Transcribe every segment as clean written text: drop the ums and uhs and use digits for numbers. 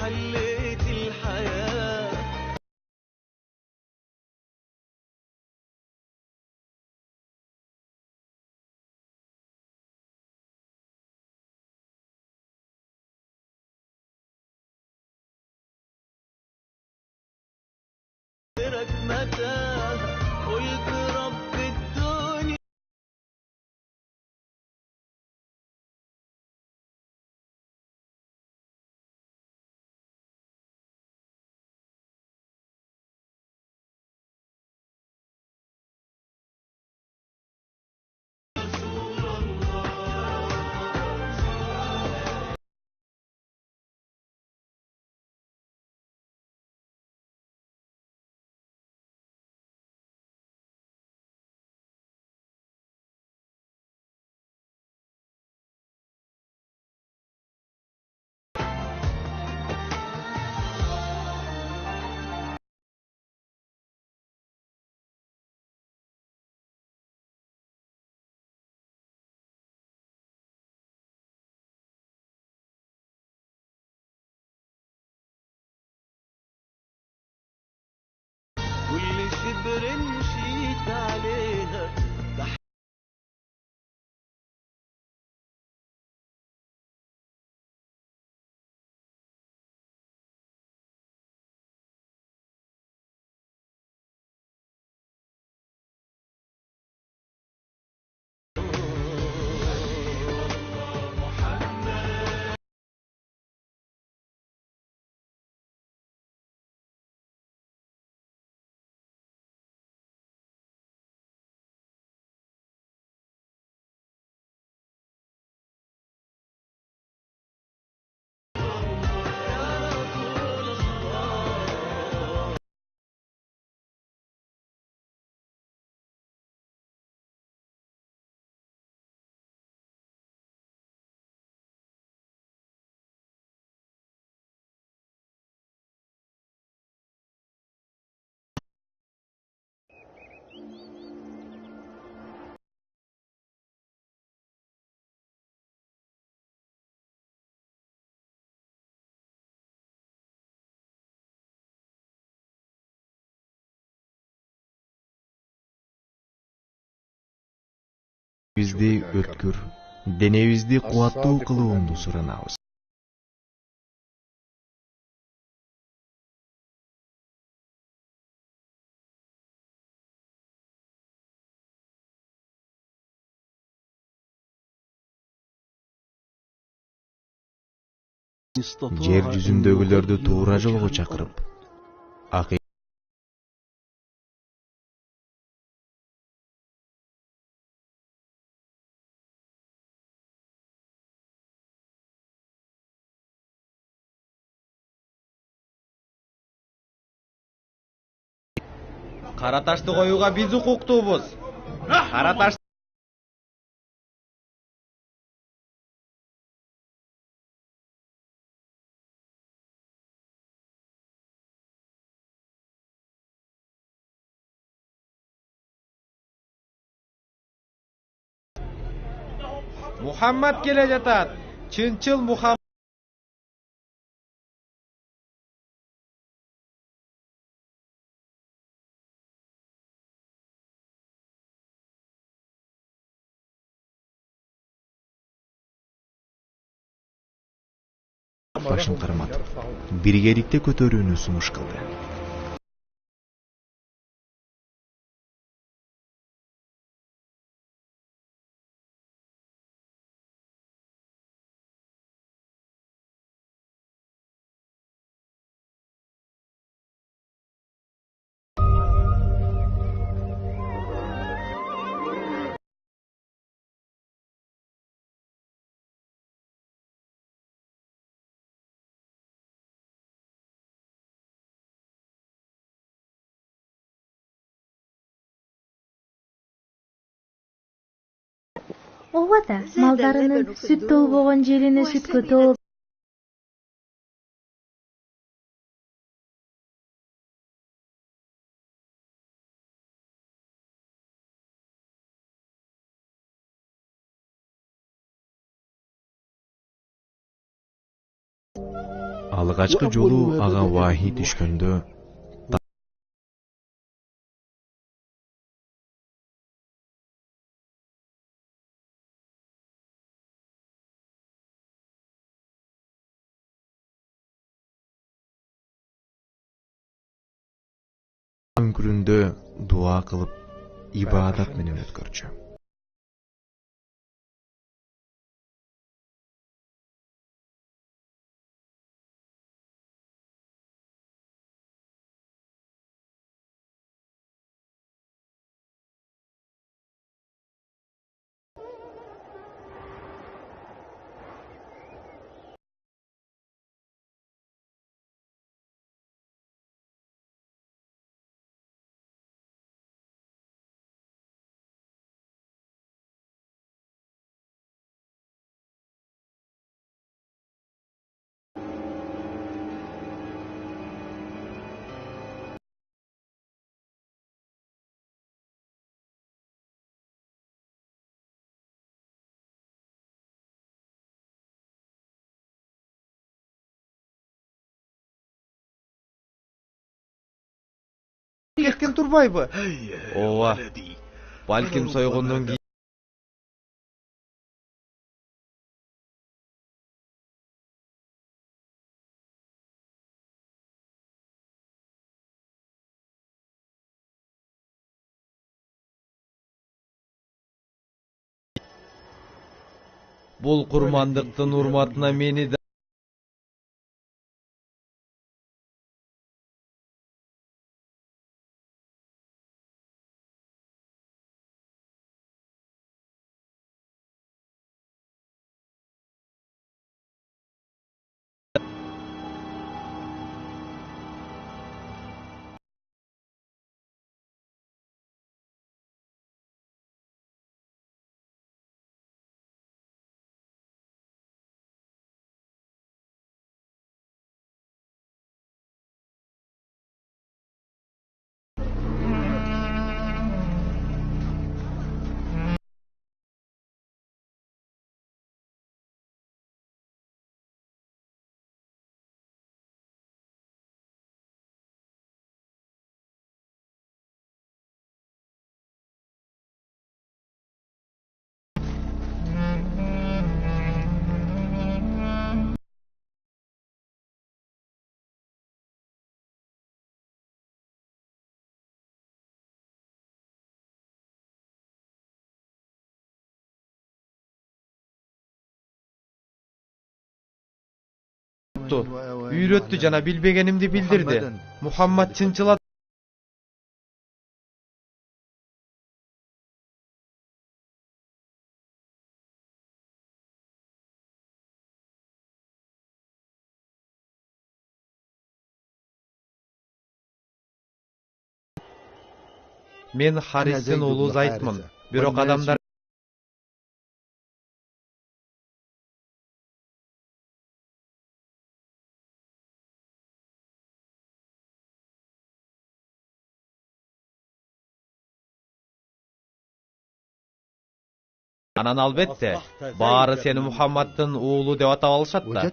حليت الحياة. غيرك متاهة قلت رب الدنيا. كل شبر مشيت عليها Бизди өткүр, денебизди кубаттуу кылууңду суранабыз. Жер жүзүндөгүлөрдү туура жолго чакырып, Кара ташты коюуга биз укуктуубуз. Кара таш Мухаммад келе жатат. Чынчыл Мухаммад. башын карматып, биргеликте көтөрүүнү сунуш кылды. Ооба да, малдарынын сүт толбогон жерине сүткө толуп Ал Алгачкы жолу ага вахий түшкөндө үңкүрүндө дуа кылып, ибадат менен өткөрчү. Кеткен турбайбы? Ооба. Балким сойгондон кийин бул курмандыктын урматына мени да үйрөттү жана билбегенимди билдирди. Мухаммад чынчылады. Мен Харистин уулу Зайтмын. Бирок адамдар анан албетте баары сени Мухаммадтын уулу деп атап алышат да.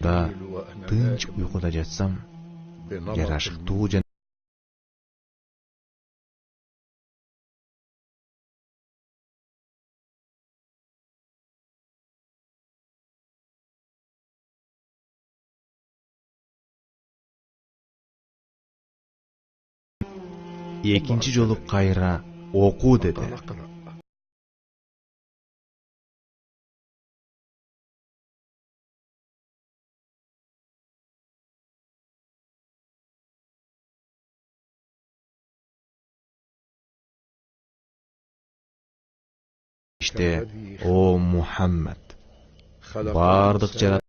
Да тынч уйкуда жатсам, жарашыктуу жана экинчи жолу кайра окуу деди. İşte o Muhammed бардык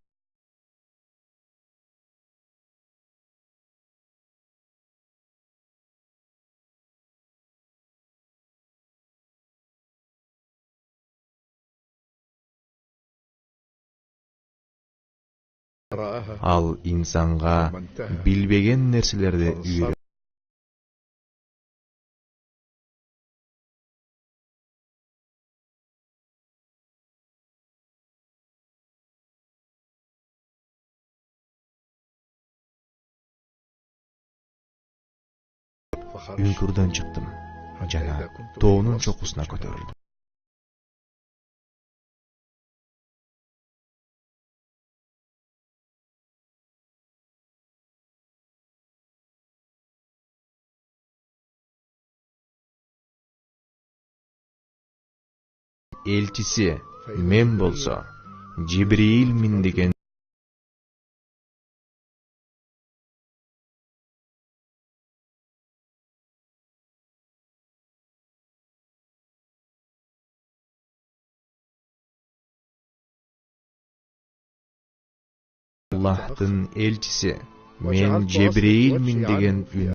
Ал инсанга билбеген нерселерди үйрөтөт. Үңкүрдөн чыктым жана тоонун чокусуна көтөрүлдүм. Элчиси мен болсо Жибриилмин деген Аллахтын элчиси мен Жибриилмин деген үн.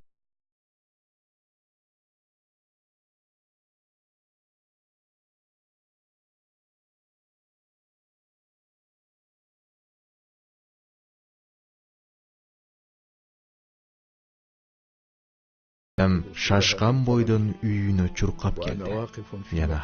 Шашкан бойдон үйүнө чуркап келди. Жана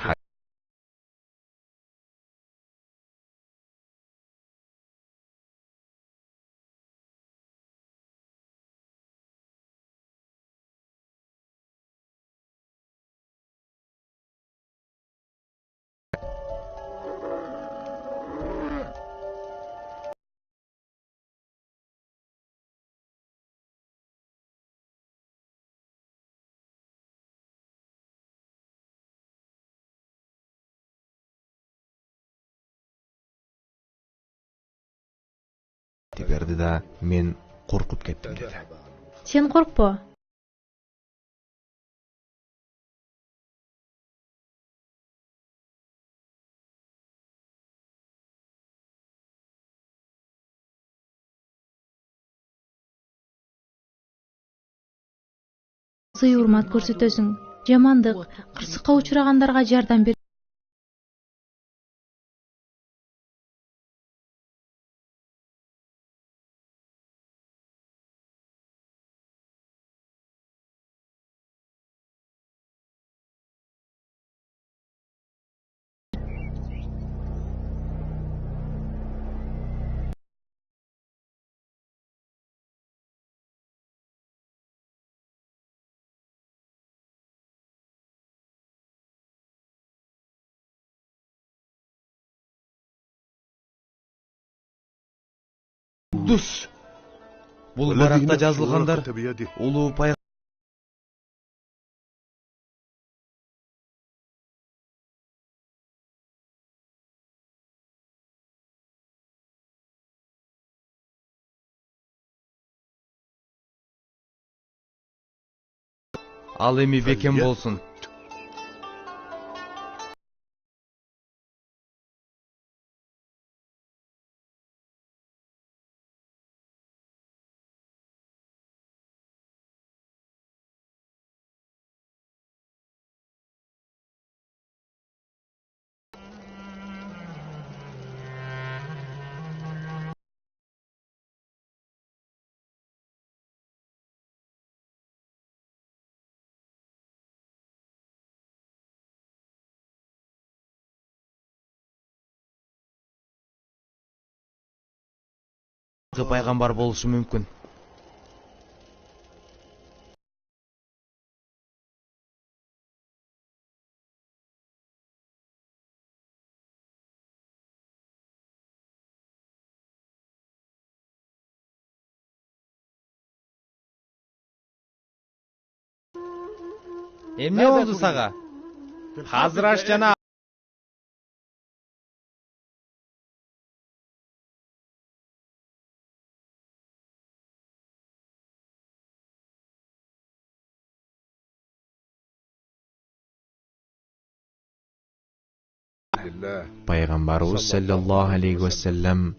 берди да мен коркуп кеттим деди. Сен коркпо. Сый урмат көрсөтөсүң. Жамандык, кырсыкка учурагандарга жардам бер. Дус. Бул баракта жазылгандар улуу пайгамбар ал эми бекем болсун. Пайгамбар болушу мүмкүн. Эмне болду сага? Азыр аш жана Пайгамбарыбыз саллаллаху алейхи ва саллям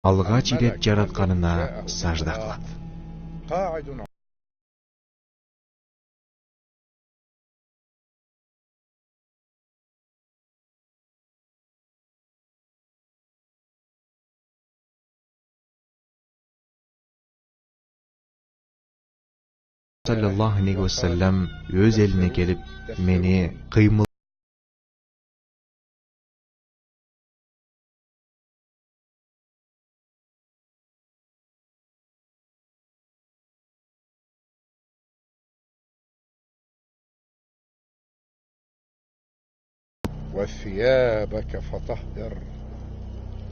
алгач ирет жаратканына сажда кылат. قاعد Sallallahu aleyhi ve sellem öz eline gelip meni kıymıl وثيابك فطهر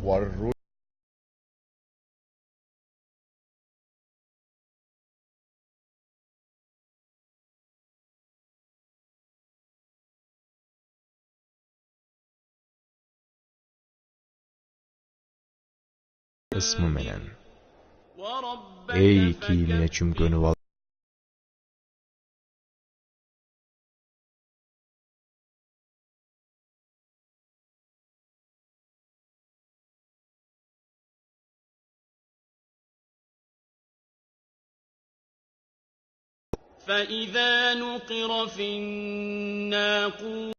والرجل ismi menen. Ey kiyimine çümkönüp al. فإذا نقر في الناقور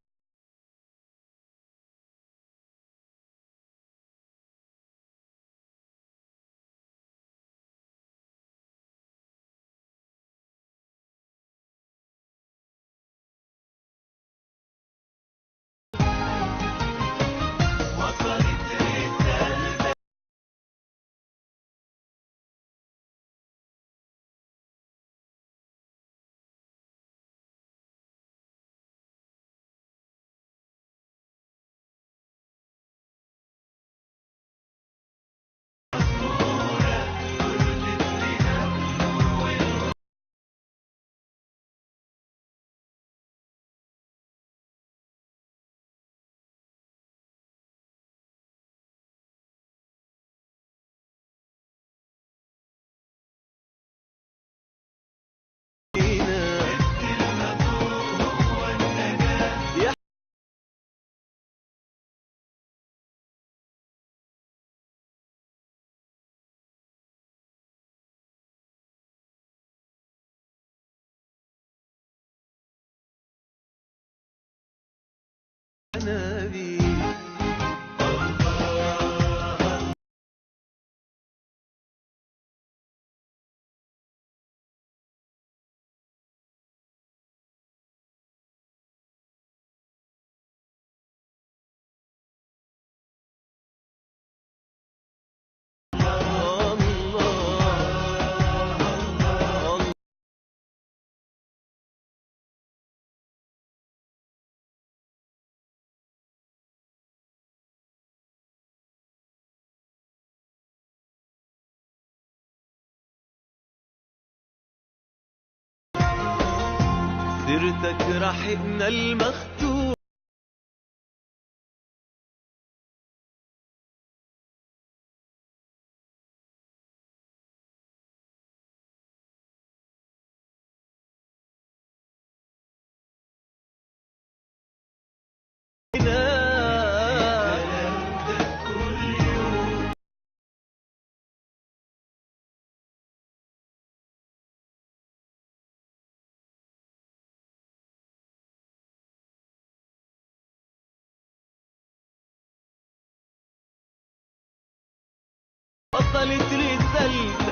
نبي سيرتك رحبنا المختوم بطلت رسالة